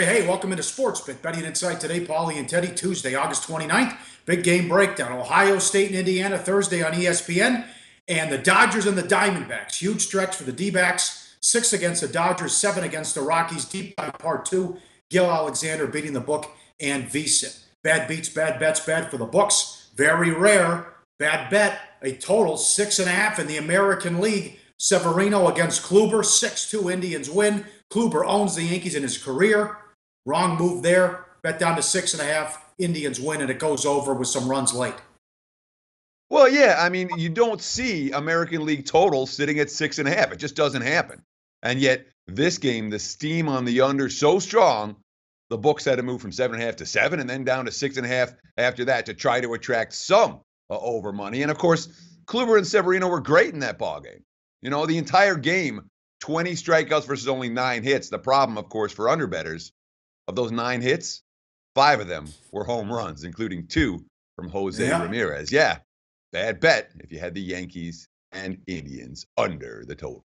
Hey, welcome into Sports Bit. Betting Insight today, Pauly and Teddy Tuesday, August 29th. Big game breakdown. Ohio State and Indiana Thursday on ESPN. And the Dodgers and the Diamondbacks. Huge stretch for the D-backs. 6 against the Dodgers, 7 against the Rockies. Deep dive part 2. Gill Alexander beating the book and VSiN. Bad beats, bad bets, bad for the books. Very rare. Bad bet. A total 6.5 in the American League. Severino against Kluber. 6-2 Indians win. Kluber owns the Yankees in his career. Wrong move there. Bet down to 6.5. Indians win, and it goes over with some runs late. Well, yeah, I mean, you don't see American League totals sitting at 6.5. It just doesn't happen. And yet, this game, the steam on the under so strong, the books had to move from 7.5 to 7 and then down to 6.5 after that to try to attract some over money. And of course, Kluber and Severino were great in that ballgame. You know, the entire game, 20 strikeouts versus only 9 hits. The problem, of course, for underbettors, of those 9 hits, 5 of them were home runs, including 2 from Jose Ramirez. Yeah, bad bet if you had the Yankees and Indians under the total.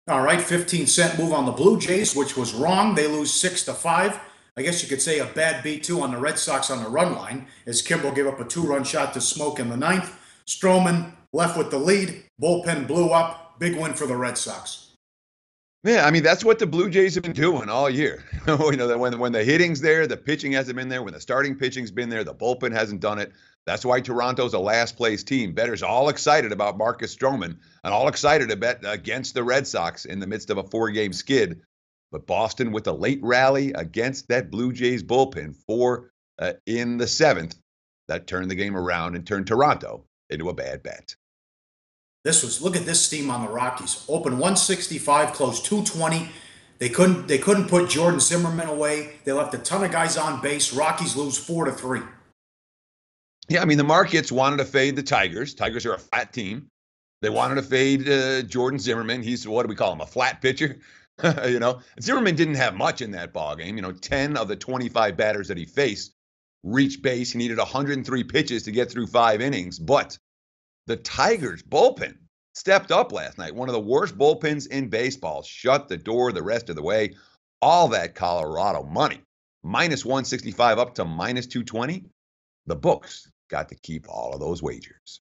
All right, 15-cent move on the Blue Jays, which was wrong. They lose 6-5. I guess you could say a bad beat, too, on the Red Sox on the run line, as Kimball gave up a 2-run shot to Smoke in the 9th. Stroman left with the lead. Bullpen blew up. Big win for the Red Sox. Yeah, I mean, that's what the Blue Jays have been doing all year. You know, when the hitting's there, the pitching hasn't been there. When the starting pitching's been there, the bullpen hasn't done it. That's why Toronto's a last-place team. Bettors all excited about Marcus Stroman and all excited to bet against the Red Sox in the midst of a 4-game skid. But Boston with a late rally against that Blue Jays bullpen in the 7th, that turned the game around and turned Toronto into a bad bet. Look at this steam on the Rockies. Open 165, closed 220. They couldn't put Jordan Zimmerman away. They left a ton of guys on base. Rockies lose 4-3. Yeah, I mean, the markets wanted to fade the Tigers. Tigers are a flat team. They wanted to fade Jordan Zimmerman. He's, what do we call him, a flat pitcher? You know, Zimmerman didn't have much in that ballgame. You know, 10 of the 25 batters that he faced reached base. He needed 103 pitches to get through 5 innings, but the Tigers bullpen stepped up last night. One of the worst bullpens in baseball. Shut the door the rest of the way. All that Colorado money. Minus 165 up to minus 220. The books got to keep all of those wagers.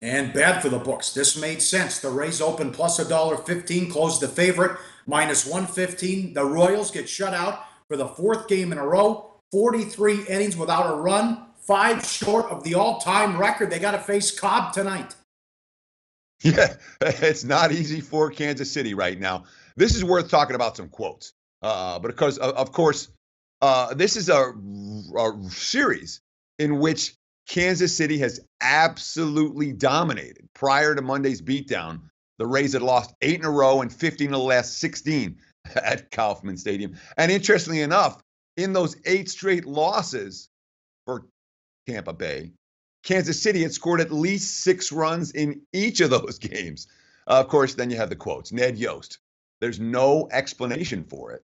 And bad for the books. This made sense. The Rays open plus $1.15, closed the favorite, minus 115. The Royals get shut out for the 4th game in a row. 43 innings without a run. 5 short of the all-time record. They got to face Cobb tonight. Yeah, it's not easy for Kansas City right now. This is worth talking about some quotes. But because, of course, this is a series in which Kansas City has absolutely dominated. Prior to Monday's beatdown, the Rays had lost 8 in a row and 15 of the last 16 at Kauffman Stadium. And interestingly enough, in those 8 straight losses for Tampa Bay, Kansas City had scored at least 6 runs in each of those games. Of course, then you have the quotes. Ned Yost, there's no explanation for it.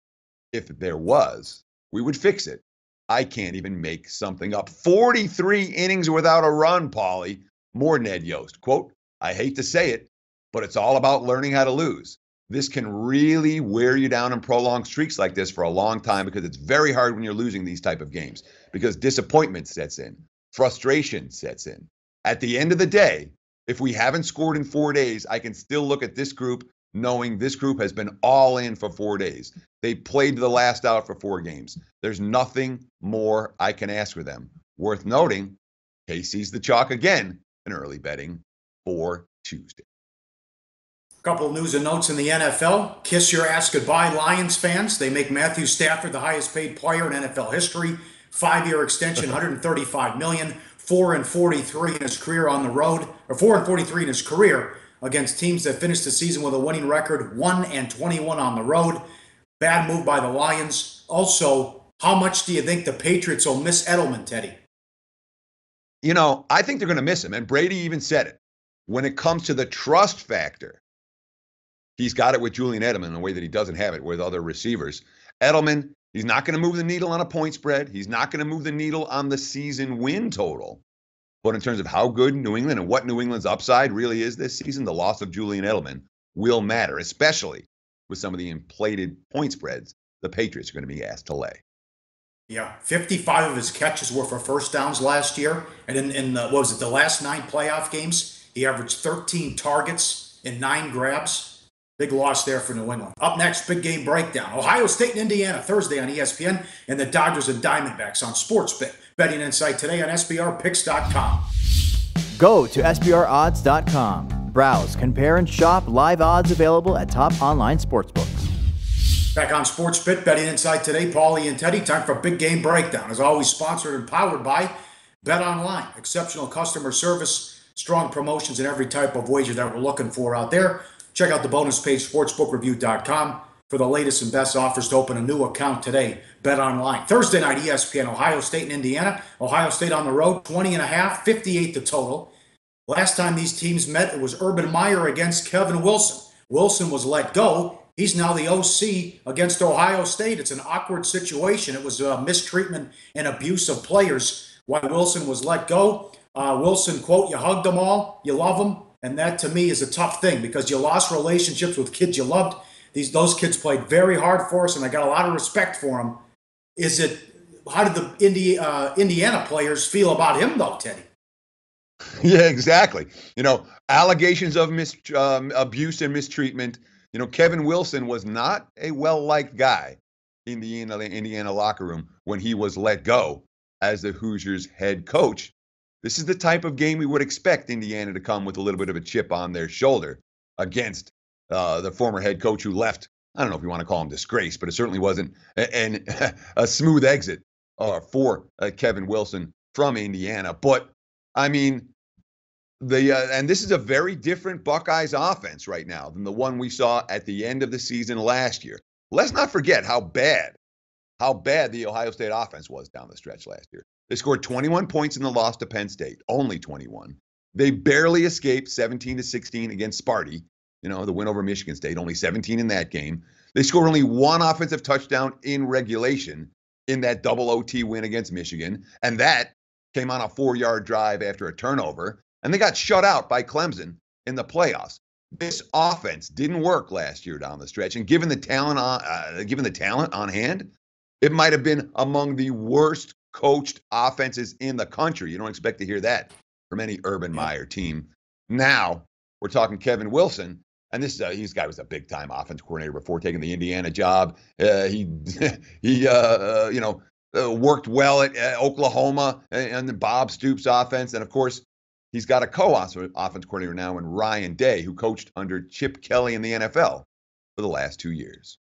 If there was, we would fix it. I can't even make something up. 43 innings without a run, Pauly. More Ned Yost. Quote, I hate to say it, but it's all about learning how to lose. This can really wear you down and prolong streaks like this for a long time because it's very hard when you're losing these type of games because disappointment sets in. Frustration sets in. At the end of the day, if we haven't scored in 4 days, I can still look at this group knowing this group has been all in for 4 days. They played the last out for 4 games. There's nothing more I can ask for them. Worth noting, KC's the chalk again in early betting for Tuesday. Couple of news and notes in the NFL. Kiss your ass goodbye, Lions fans. They make Matthew Stafford the highest paid player in NFL history. 5-year extension, $135 million, 4-43 in his career on the road, or 4-43 in his career against teams that finished the season with a winning record, 1-21 on the road. Bad move by the Lions. Also, how much do you think the Patriots will miss Edelman, Teddy? You know, I think they're going to miss him, and Brady even said it. When it comes to the trust factor, he's got it with Julian Edelman in a way that he doesn't have it with other receivers. Edelman, he's not going to move the needle on a point spread. He's not going to move the needle on the season win total. But in terms of how good New England and what New England's upside really is this season, the loss of Julian Edelman will matter, especially with some of the inflated point spreads the Patriots are going to be asked to lay. Yeah, 55 of his catches were for first downs last year. And in the, what was it, the last 9 playoff games, he averaged 13 targets and 9 grabs. Big loss there for New England. Up next, big game breakdown. Ohio State and Indiana Thursday on ESPN, and the Dodgers and Diamondbacks on SportsBet. Betting insight today on SBRpicks.com. Go to SBRodds.com. Browse, compare, and shop live odds available at top online sportsbooks. Back on SportsBet, Betting Insight today, Pauly and Teddy. Time for a big game breakdown. As always, sponsored and powered by Bet Online. Exceptional customer service, strong promotions, and every type of wager that we're looking for out there. Check out the bonus page, sportsbookreview.com, for the latest and best offers to open a new account today. Bet Online. Thursday night, ESPN, Ohio State and Indiana. Ohio State on the road, 20.5, 58 the total. Last time these teams met, it was Urban Meyer against Kevin Wilson. Wilson was let go. He's now the OC against Ohio State. It's an awkward situation. It was mistreatment and abuse of players why Wilson was let go. Wilson, quote, "You hugged them all, you love them." And that, to me, is a tough thing because you lost relationships with kids you loved. Those kids played very hard for us, and I got a lot of respect for them. How did the Indiana players feel about him, though, Teddy? Yeah, exactly. Allegations of abuse and mistreatment. Kevin Wilson was not a well-liked guy in the Indiana locker room when he was let go as the Hoosiers head coach. This is the type of game we would expect Indiana to come with a little bit of a chip on their shoulder against the former head coach who left. I don't know if you want to call him disgrace, but it certainly wasn't a smooth exit for Kevin Wilson from Indiana. But, I mean, and this is a very different Buckeyes offense right now than the one we saw at the end of the season last year. Let's not forget how bad the Ohio State offense was down the stretch last year. They scored 21 points in the loss to Penn State, only 21. They barely escaped 17-16 against Sparty, the win over Michigan State, only 17 in that game. They scored only 1 offensive touchdown in regulation in that double OT win against Michigan, and that came on a 4-yard drive after a turnover. And they got shut out by Clemson in the playoffs. This offense didn't work last year down the stretch, and given the talent on hand, it might have been among the worst coached offenses in the country. You don't expect to hear that from any Urban Meyer team. Now we're talking Kevin Wilson, and this guy was a big-time offensive coordinator before taking the Indiana job. He worked well at Oklahoma and the Bob Stoops offense, and of course, he's got a co-offensive coordinator now in Ryan Day, who coached under Chip Kelly in the NFL for the last 2 years.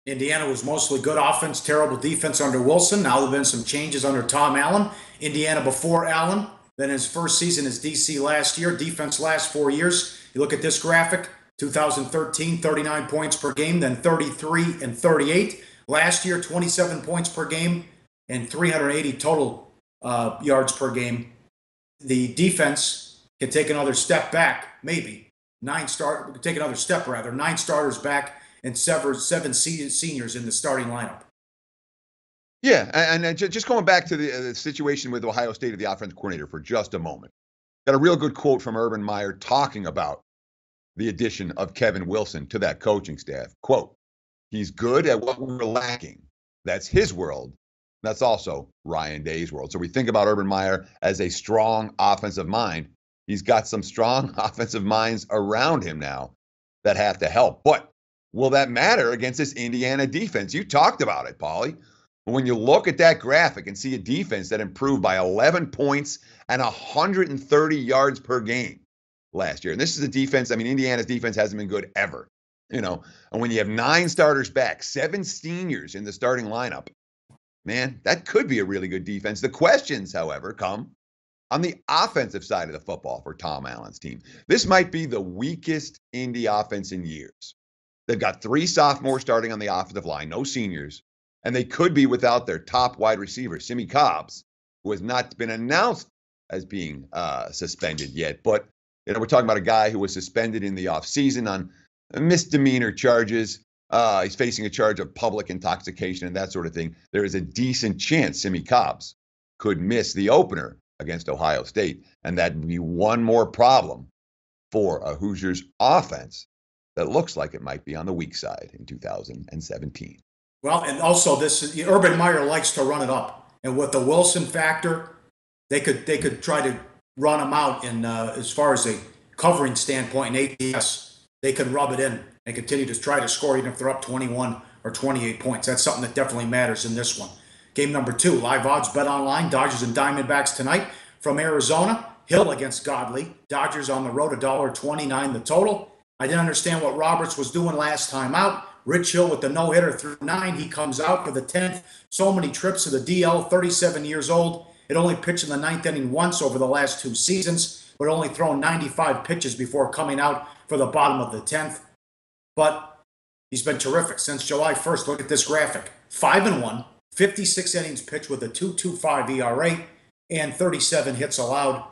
Indiana was mostly good offense, terrible defense under Wilson. Now there have been some changes under Tom Allen. Indiana before Allen, then his first season as DC last year. Defense last 4 years. You look at this graphic, 2013, 39 points per game, then 33 and 38. Last year, 27 points per game and 380 total yards per game. The defense can take another step back, maybe. 9 starters back, and 7 seniors in the starting lineup. Yeah, and just going back to the situation with Ohio State of the offensive coordinator for just a moment. Got a real good quote from Urban Meyer talking about the addition of Kevin Wilson to that coaching staff. Quote, "He's good at what we were lacking." That's his world. That's also Ryan Day's world. So we think about Urban Meyer as a strong offensive mind. He's got some strong offensive minds around him now that have to help. But will that matter against this Indiana defense? You talked about it, Pauly. When you look at that graphic and see a defense that improved by 11 points and 130 yards per game last year. And this is a defense, Indiana's defense hasn't been good ever. And when you have 9 starters back, 7 seniors in the starting lineup, man, that could be a really good defense. The questions, however, come on the offensive side of the football for Tom Allen's team. This might be the weakest Indy offense in years. They've got 3 sophomores starting on the offensive line, no seniors, and they could be without their top wide receiver, Simi Cobbs, who has not been announced as being suspended yet. But we're talking about a guy who was suspended in the offseason on misdemeanor charges. He's facing a charge of public intoxication and that sort of thing. There is a decent chance Simi Cobbs could miss the opener against Ohio State, and that would be one more problem for a Hoosiers offense that looks like it might be on the weak side in 2017. Well, and also Urban Meyer likes to run it up, and with the Wilson factor, they could try to run him out. And as far as a covering standpoint in ATS, they can rub it in and continue to try to score even if they're up 21 or 28 points. That's something that definitely matters in this one. Game number 2, live odds bet online. Dodgers and Diamondbacks tonight from Arizona. Hill against Godley. Dodgers on the road, $1.29 the total. I didn't understand what Roberts was doing last time out. Rich Hill with the no-hitter through 9. He comes out for the 10th. So many trips to the DL, 37 years old. It only pitched in the 9th inning once over the last 2 seasons, but only thrown 95 pitches before coming out for the bottom of the 10th. But he's been terrific since July 1st. Look at this graphic. 5-1, 56 innings pitched with a 2.25 ERA and 37 hits allowed.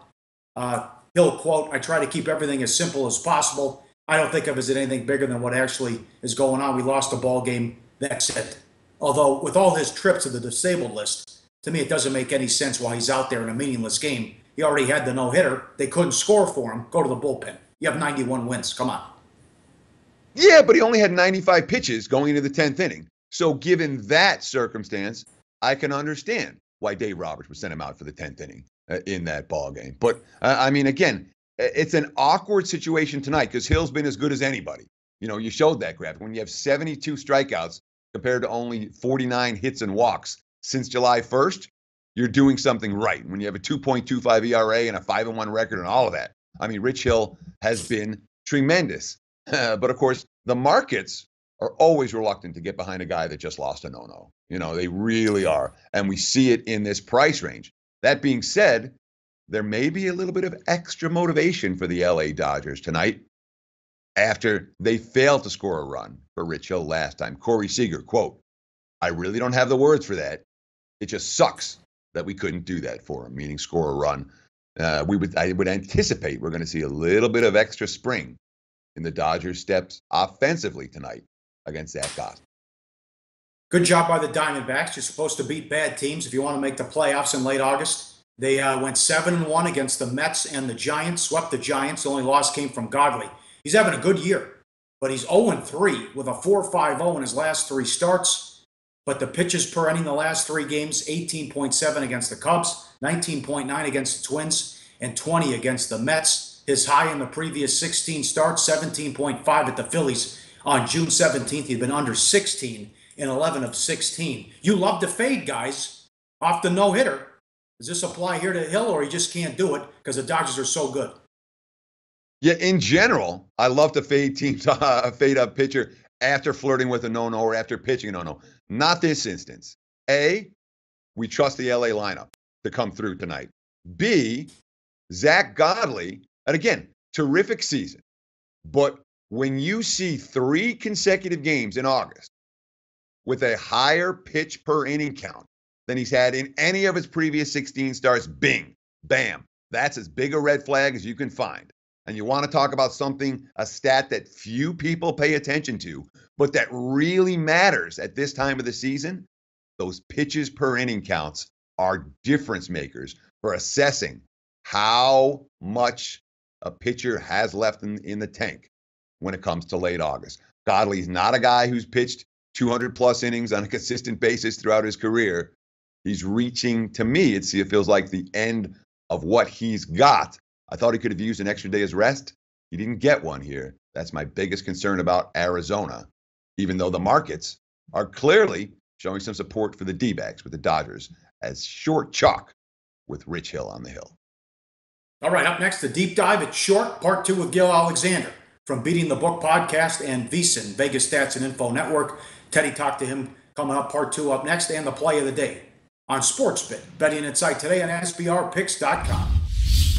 Hill quote, "I try to keep everything as simple as possible. I don't think of it as anything bigger than what actually is going on. We lost a ball game. That's it." Although with all his trips to the disabled list, to me it doesn't make any sense why he's out there in a meaningless game. He already had the no-hitter. They couldn't score for him. Go to the bullpen. You have 91 wins. Come on. Yeah, but he only had 95 pitches going into the 10th inning. So given that circumstance, I can understand why Dave Roberts would send him out for the 10th inning in that ball game. But I mean, again, it's an awkward situation tonight because Hill's been as good as anybody. You know, you showed that graphic. When you have 72 strikeouts compared to only 49 hits and walks since July 1st, you're doing something right. When you have a 2.25 ERA and a 5-1 record and all of that. I mean, Rich Hill has been tremendous. But of course, the markets are always reluctant to get behind a guy that just lost a no-no. You know, they really are. And we see it in this price range. That being said, there may be a little bit of extra motivation for the LA Dodgers tonight after they failed to score a run for Rich Hill last time. Corey Seager, quote, "I really don't have the words for that. It just sucks that we couldn't do that for him," meaning score a run. I would anticipate we're going to see a little bit of extra spring in the Dodgers' steps offensively tonight against Zach Godley. Good job by the Diamondbacks. You're supposed to beat bad teams if you want to make the playoffs in late August. They went 7-1 against the Mets and the Giants, swept the Giants. The only loss came from Godley. He's having a good year, but he's 0-3 with a 4.50 in his last 3 starts. But the pitches per inning the last 3 games, 18.7 against the Cubs, 19.9 against the Twins, and 20 against the Mets. His high in the previous 16 starts, 17.5 at the Phillies. On June 17th, he'd been under 16 in 11 of 16. You love to fade guys off the no-hitter. Does this apply here to Hill, or he just can't do it because the Dodgers are so good? Yeah, in general, I love to fade teams, fade a pitcher after flirting with a no-no or after pitching a no-no. Not this instance. A, we trust the LA lineup to come through tonight. B, Zach Godley, and again, terrific season. But when you see 3 consecutive games in August with a higher pitch per inning count than he's had in any of his previous 16 starts, bing, bam. That's as big a red flag as you can find. And you want to talk about something, a stat that few people pay attention to, but that really matters at this time of the season? Those pitches per inning counts are difference makers for assessing how much a pitcher has left in the tank when it comes to late August. Godley's not a guy who's pitched 200-plus innings on a consistent basis throughout his career. He's reaching, to me, it feels like the end of what he's got. I thought he could have used an extra day's rest. He didn't get one here. That's my biggest concern about Arizona, even though the markets are clearly showing some support for the D-backs with the Dodgers as short chalk with Rich Hill on the hill. All right, up next, the deep dive at short, part 2 with Gill Alexander from Beating the Book podcast and VSiN, Vegas Stats and Info Network. Teddy talked to him coming up, part 2 up next, and the play of the day on SportsBit. Betting Insight today on SBRpicks.com.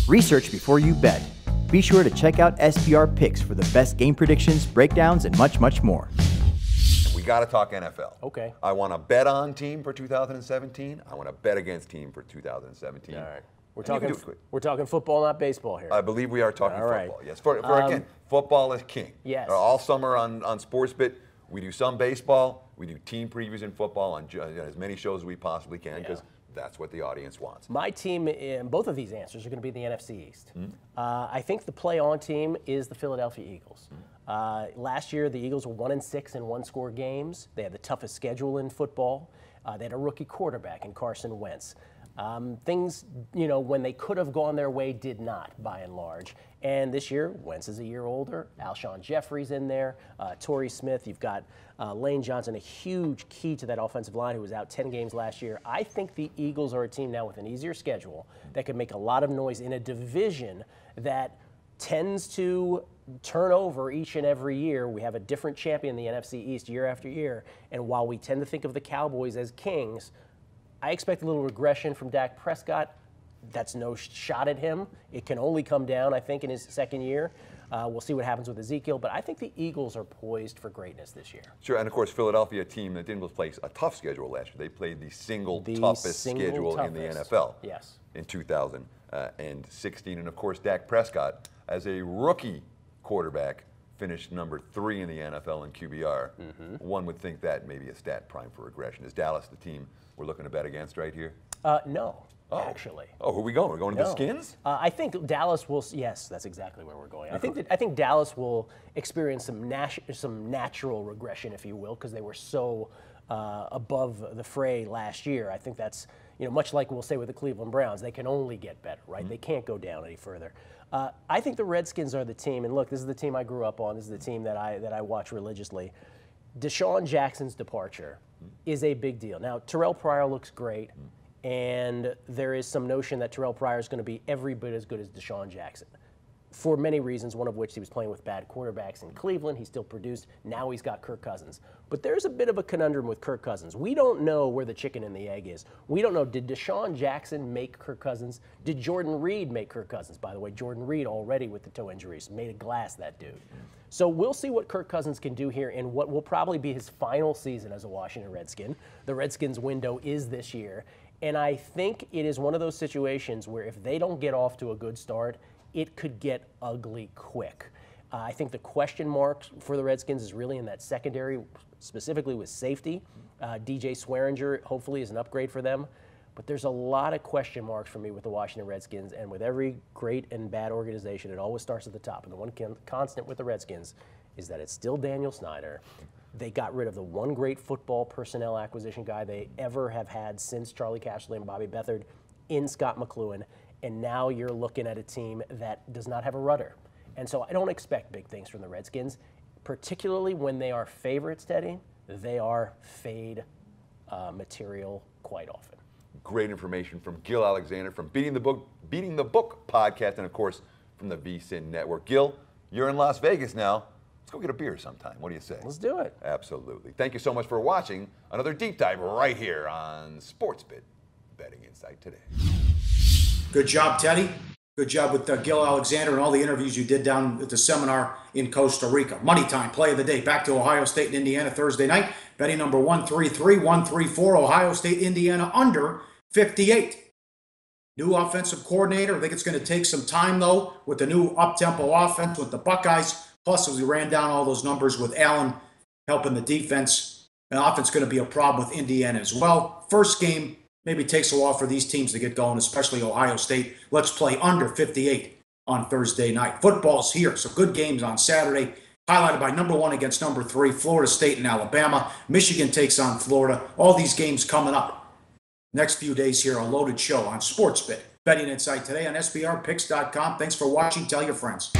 Research before you bet. Be sure to check out SBR Picks for the best game predictions, breakdowns, and much, much more. We got to talk NFL. Okay. I want to bet on team for 2017. I want to bet against team for 2017. All right. We're talking football, not baseball here. I believe we are talking All right. football. Yes. For again, football is king. Yes. All summer on SportsBit, we do some baseball. We do team previews in football on as many shows as we possibly can because that's what the audience wants. My team in both of these answers are going to be the NFC East. I think the play-on team is the Philadelphia Eagles. Last year, the Eagles were 1-6 in one-score games. They had the toughest schedule in football. They had a rookie quarterback in Carson Wentz. Things, when they could have gone their way, did not, by and large. And this year, Wentz is a year older. Alshon Jeffrey's in there. Torrey Smith. You've got Lane Johnson, a huge key to that offensive line, who was out 10 games last year. I think the Eagles are a team now with an easier schedule that can make a lot of noise in a division that tends to turn over each and every year. We have a different champion in the NFC East year after year. And while we tend to think of the Cowboys as kings, I expect a little regression from Dak Prescott. That's no shot at him. It can only come down, I think, in his second year. We'll see what happens with Ezekiel, but I think the Eagles are poised for greatness this year. Sure, and of course, Philadelphia, a team that didn't play a tough schedule last year. They played the toughest schedule in the NFL. Yes. In 2016, and of course, Dak Prescott, as a rookie quarterback, finished number 3 in the NFL in QBR. One would think that may be a stat prime for regression. Is Dallas the team we're looking to bet against right here? No. Actually. Oh, who are we going? We're going to the Skins? I think Dallas will. Yes, that's exactly where we're going. I think Dallas will experience some natural regression, if you will, because they were so above the fray last year. I think that's much like we'll say with the Cleveland Browns. They can only get better, right? They can't go down any further. I think the Redskins are the team, and look, this is the team I grew up on. This is the team that I watch religiously. Deshaun Jackson's departure is a big deal. Now, Terrell Pryor looks great. And there is some notion that Terrell Pryor is going to be every bit as good as Deshaun Jackson for many reasons, one of which he was playing with bad quarterbacks in Cleveland. He still produced. Now he's got Kirk Cousins. But there's a bit of a conundrum with Kirk Cousins. We don't know where the chicken and the egg is. We don't know, did Deshaun Jackson make Kirk Cousins? Did Jordan Reed make Kirk Cousins? By the way, Jordan Reed already with the toe injuries, made of glass, that dude. So we'll see what Kirk Cousins can do here in what will probably be his final season as a Washington Redskin. The Redskins' window is this year. And I think it is one of those situations where if they don't get off to a good start, it could get ugly quick. I think the question mark for the Redskins is really in that secondary, specifically with safety. DJ Swearinger hopefully is an upgrade for them. But there's a lot of question marks for me with the Washington Redskins. And with every great and bad organization, it always starts at the top. And the one constant with the Redskins is that it's still Daniel Snyder. They got rid of the one great football personnel acquisition guy they ever have had since Charlie Casserly and Bobby Beathard in Scott McCloughan. And now you're looking at a team that does not have a rudder. And so I don't expect big things from the Redskins, particularly when they are favorites, Teddy. They are fade material quite often. Great information from Gill Alexander from Beating the Book podcast, and of course from the VSiN Network. Gill, you're in Las Vegas now. Let's go get a beer sometime. What do you say? Let's do it. Absolutely. Thank you so much for watching another deep dive right here on SportsBit Betting Insight today. Good job, Teddy. Good job with Gill Alexander and all the interviews you did down at the seminar in Costa Rica. Money time, play of the day. Back to Ohio State and Indiana Thursday night. Betting number 133, 134. Ohio State, Indiana under 58. New offensive coordinator. I think it's going to take some time, though, with the new up-tempo offense with the Buckeyes. Plus, as we ran down all those numbers with Allen helping the defense, the offense is going to be a problem with Indiana as well. First game maybe takes a while for these teams to get going, especially Ohio State. Let's play under 58 on Thursday night. Football's here, so good games on Saturday, highlighted by number 1 against number 3, Florida State and Alabama. Michigan takes on Florida. All these games coming up. Next few days here, a loaded show on SportsBit. Betting Insight today on SBRPicks.com. Thanks for watching. Tell your friends.